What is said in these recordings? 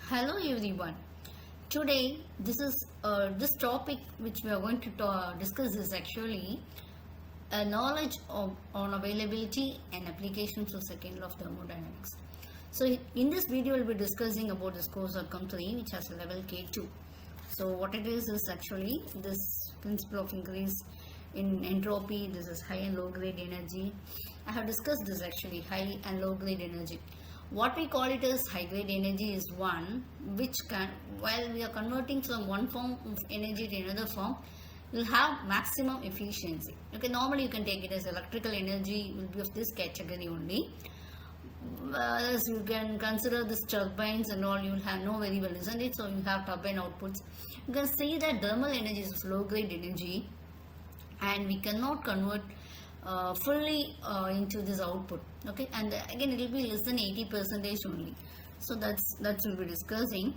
Hello everyone. Today this topic which we are going to discuss is actually a knowledge on availability and applications of second law of thermodynamics. So in this video we'll be discussing about this course outcome 3 which has a level K2. So what it is actually this principle of increase in entropy. This is high and low grade energy. I have discussed this actually, high and low grade energy. What we call it as high grade energy is one which can, while we are converting from one form of energy to another form, will have maximum efficiency. Okay, normally you can take it as electrical energy will be of this category only. As you can consider this turbines and all, you will have no very well, isn't it? So you have turbine outputs. You can see that thermal energy is low grade energy, and we cannot convert fully into this output. Okay, and again it will be less than 80% only. So that we'll be discussing.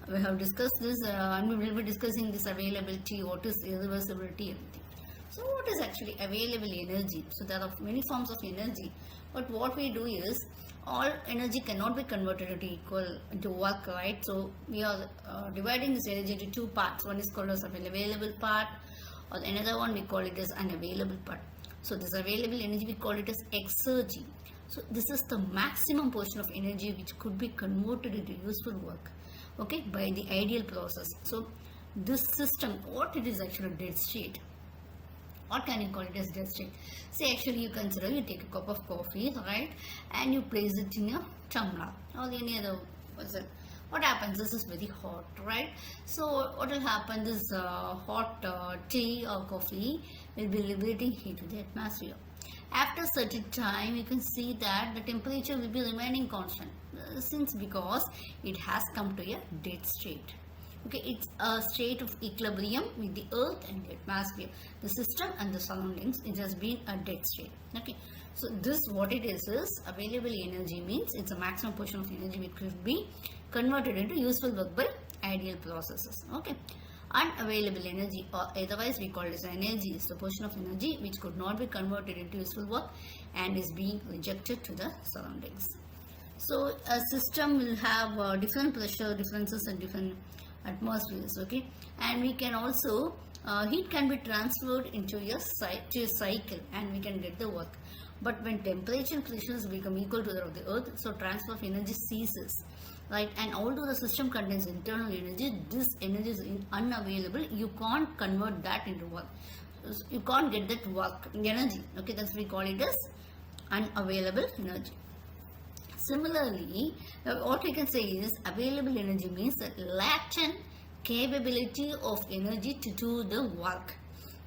We have discussed this and we will be discussing this availability, what is irreversibility, everything. So what is actually available energy? So there are many forms of energy, but what we do is all energy cannot be converted into work, right? So we are dividing this energy into two parts. One is called as available part, or another one we call it as unavailable part. So this available energy we call it as exergy. So this is the maximum portion of energy which could be converted into useful work, okay, by the ideal process. So this system, what it is actually dead state. What can you call it as dead state? Say actually you consider you take a cup of coffee, right, and you place it in your tumbler or any other vessel. What happens? This is very hot, right? So what will happen? This hot tea or coffee will be liberating heat to the atmosphere. After certain time, you can see that the temperature will be remaining constant, since because it has come to a dead state. Okay, it's a state of equilibrium with the earth and the atmosphere, the system and the surroundings. It has been a dead state. Okay, so this what it is available energy means it's a maximum portion of energy which could be converted into useful work by ideal processes. Okay, unavailable energy, or otherwise we call it as energy, is the portion of energy which could not be converted into useful work and is being rejected to the surroundings. So a system will have different pressure differences and different atmospheres, okay, and we can also heat can be transferred into a cycle and we can get the work. But when temperature and pressures become equal to that of the earth, so transfer of energy ceases, right? And although the system contains internal energy, this energy is unavailable. You can't convert that into work. You can't get that work energy. Okay, that's we call it as unavailable energy. Similarly, what we can say is available energy means that latent capability of energy to do the work.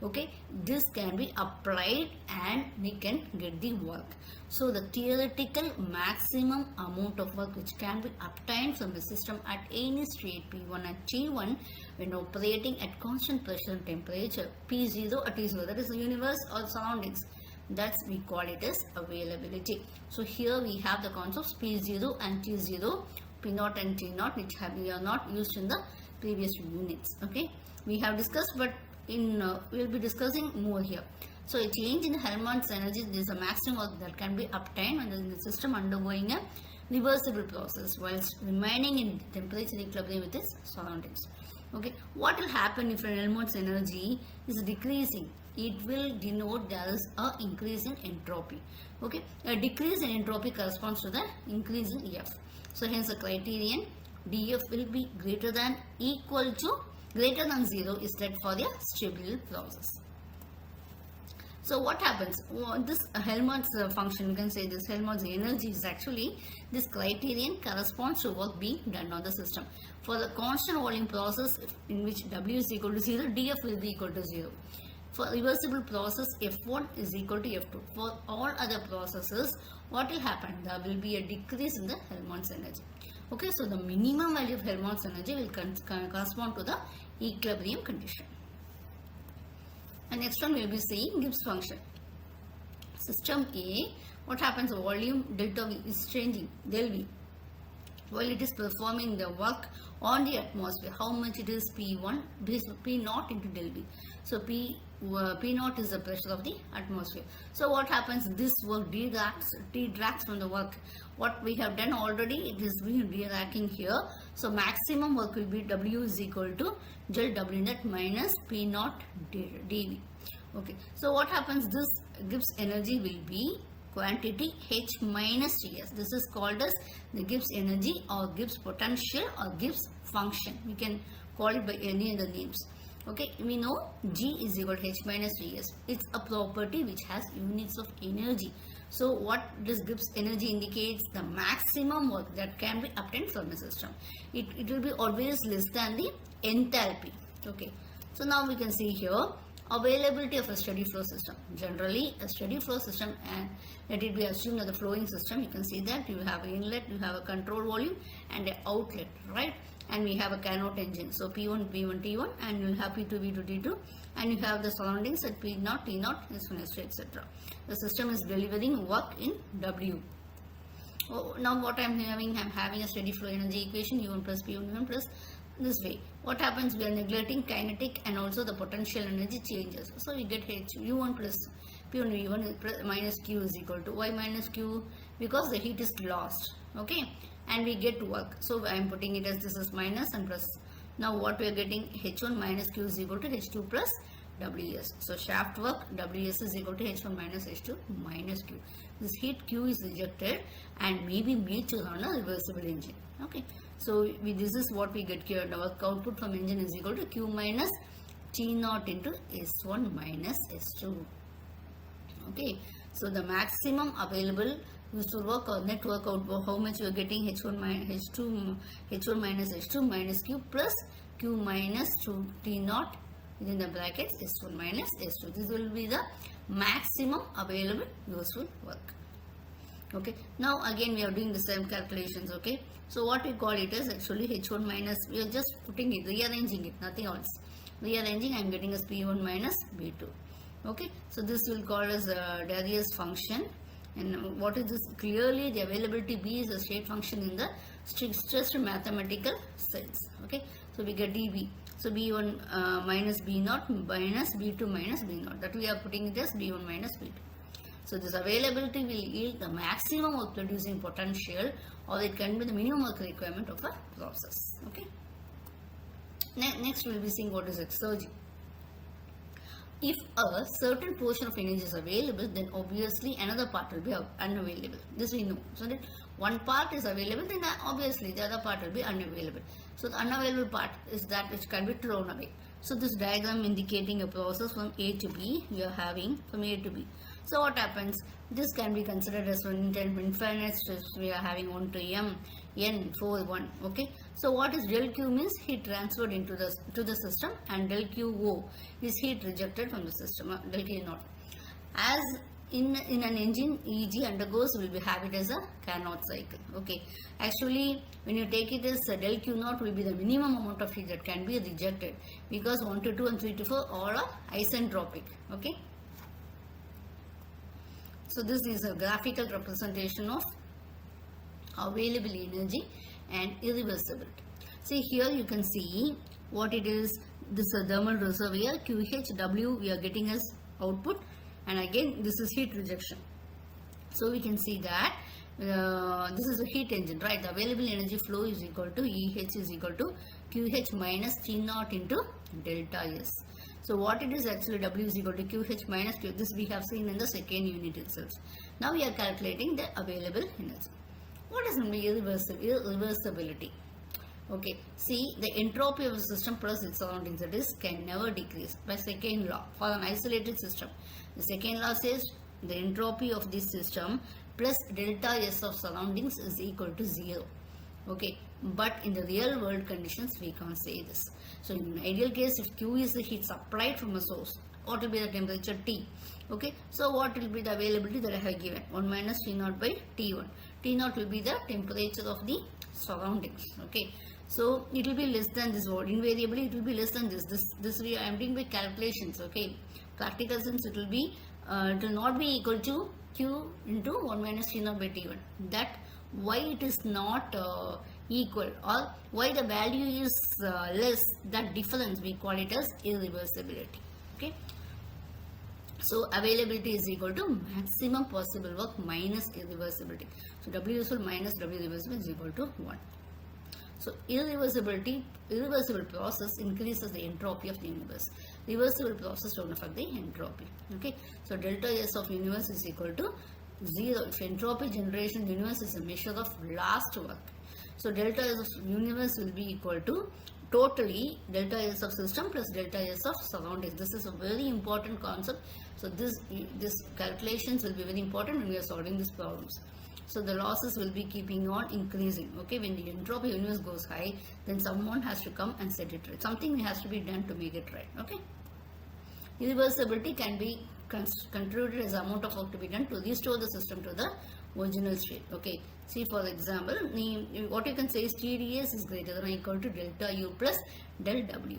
Okay, this can be applied and we can get the work. So the theoretical maximum amount of work which can be obtained from the system at any state P1 and T1 when operating at constant pressure and temperature P0 at T0, that is the universe or surroundings. That's we call it as availability. So here we have the concepts P0 and T0, P0 and T0, which we are not used in the previous units. Okay, we have discussed, but in we will be discussing more here. So a change in the Helmholtz energy is a maximum work that can be obtained when the system undergoing a reversible process whilst remaining in temperature equilibrium with its surroundings. Okay, what will happen if an Helmholtz energy is decreasing? It will denote there is a increase in entropy. Okay, a decrease in entropy corresponds to the increase in F. So hence the criterion dF will be greater than equal to greater than 0 is set for the stable process. So what happens? This Helmholtz function, you can say this Helmholtz energy is actually this criterion corresponds to work being done on the system. For the constant volume process in which W is equal to 0, dF will be equal to 0. For reversible process, F1 is equal to F2. For all other processes, what will happen? There will be a decrease in the Helmholtz energy. Okay, so the minimum value of Helmholtz energy will correspond to the equilibrium condition. And next one we will be seeing Gibbs function. System A, what happens? Volume delta V is changing, del V, while it is performing the work on the atmosphere. How much it is? P1, P naught into del V. So P naught is the pressure of the atmosphere. So what happens? This work detracts from the work. What we have done already, it is being deracking here. So maximum work will be W is equal to del W net minus P naught dV. Okay, so what happens, this Gibbs energy will be quantity H minus Ts. This is called as the Gibbs energy or Gibbs potential or Gibbs function. We can call it by any other names. Okay, we know G is equal to H minus Ts. It's a property which has units of energy. So what this Gibbs energy indicates? The maximum work that can be obtained from the system. It will be always less than the enthalpy. Okay, so now we can see here availability of a steady flow system. Generally a steady flow system, and let it be assumed that the flowing system, you can see that you have an inlet, you have a control volume and an outlet, right? And we have a Carnot engine, so P1, P1, T1, and you will have P2, V2, T2, and you have the surroundings at P0, T0, S1, S2, etc. The system is delivering work in W. Oh, now what I am having a steady flow energy equation, U1 plus P1, U1 plus this way. What happens? We are neglecting kinetic and also the potential energy changes. So we get H U1 plus P1 V1 minus Q is equal to Y minus Q, because the heat is lost. Okay, and we get work. So I am putting it as this is minus and plus. Now what we are getting, H1 minus Q is equal to H2 plus Ws. So shaft work Ws is equal to H1 minus H2 minus Q. This heat Q is rejected and may be made to run a reversible engine. Okay, so this is what we get here. The work output from engine is equal to Q minus T0 into S1 minus S2. Okay, so the maximum available useful work or net work output, how much you are getting, H1 minus H2 minus Q plus Q minus T0 within the brackets S1 minus S2. This will be the maximum available useful work. Okay, now again we are doing the same calculations. Okay, so what we call it is actually H1 minus, we are just putting it, rearranging it, nothing else. Rearranging, I am getting as P1 minus B2. Okay, so this will call as a Darius function. And what is this? Clearly the availability B is a state function in the stressed mathematical sense. Okay, so we get dB. So B1 minus B0 minus B2 minus B0, that we are putting it as B1 minus B2. So this availability will yield the maximum work producing potential, or it can be the minimum work requirement of a process. Okay. Next we will be seeing what is exergy. If a certain portion of energy is available, then obviously another part will be unavailable. This we know. So that one part is available, then obviously the other part will be unavailable. So the unavailable part is that which can be thrown away. So this diagram indicating a process from A to B, we are having from A to B. So what happens? This can be considered as one infinite steps. We are having 1 to M, N, 4, 1. Okay. So what is del Q means? Heat transferred into the system, and del QO is heat rejected from the system. Del Q naught. As in an engine, EG undergoes, will be have it as a Carnot cycle. Okay. Actually, when you take it as del Q naught will be the minimum amount of heat that can be rejected, because 1 to 2 and 3 to 4 all are isentropic. Okay. So this is a graphical representation of available energy and irreversibility. See here you can see what it is. This is a thermal reservoir, QHW we are getting as output, and again this is heat rejection. So we can see that this is a heat engine, right? The available energy flow is equal to EH is equal to QH minus T0 into delta S. So what it is actually, W is equal to QH minus Q. This we have seen in the second unit itself. Now we are calculating the available energy. What is irreversibility? Okay, see the entropy of a system plus its surroundings, that is, can never decrease by second law for an isolated system. The second law says the entropy of this system plus delta S of surroundings is equal to 0. Okay, but in the real world conditions we can't say this. So in an ideal case, if Q is the heat supplied from a source, what will be the temperature T? Okay, so what will be the availability that I have given? 1 minus T0 by T1. T0 will be the temperature of the surroundings. Okay, so it will be less than this word. Invariably it will be less than this. This I am doing by calculations. Okay, practical sense it will be it will not be equal to Q into 1 minus T0 by T1. That why it is not equal, or why the value is less, that difference we call it as irreversibility. Okay, so availability is equal to maximum possible work minus irreversibility. So W useful minus W reversible is equal to 1. So irreversible process increases the entropy of the universe. Reversible process don't affect the entropy. Okay, so delta S of universe is equal to 0. If entropy generation in the universe is a measure of last work, so delta S of universe will be equal to totally delta S of system plus delta S of surroundings. This is a very important concept. So this calculations will be very important when we are solving these problems. So the losses will be keeping on increasing. Okay, when the entropy of universe goes high, then someone has to come and set it right. Something has to be done to make it right. Okay. Irreversibility can be contributed as amount of work to be done to restore the system to the original state. Okay. See, for example, what you can say is TdS is greater than or equal to delta U plus del W.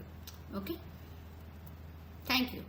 Okay. Thank you.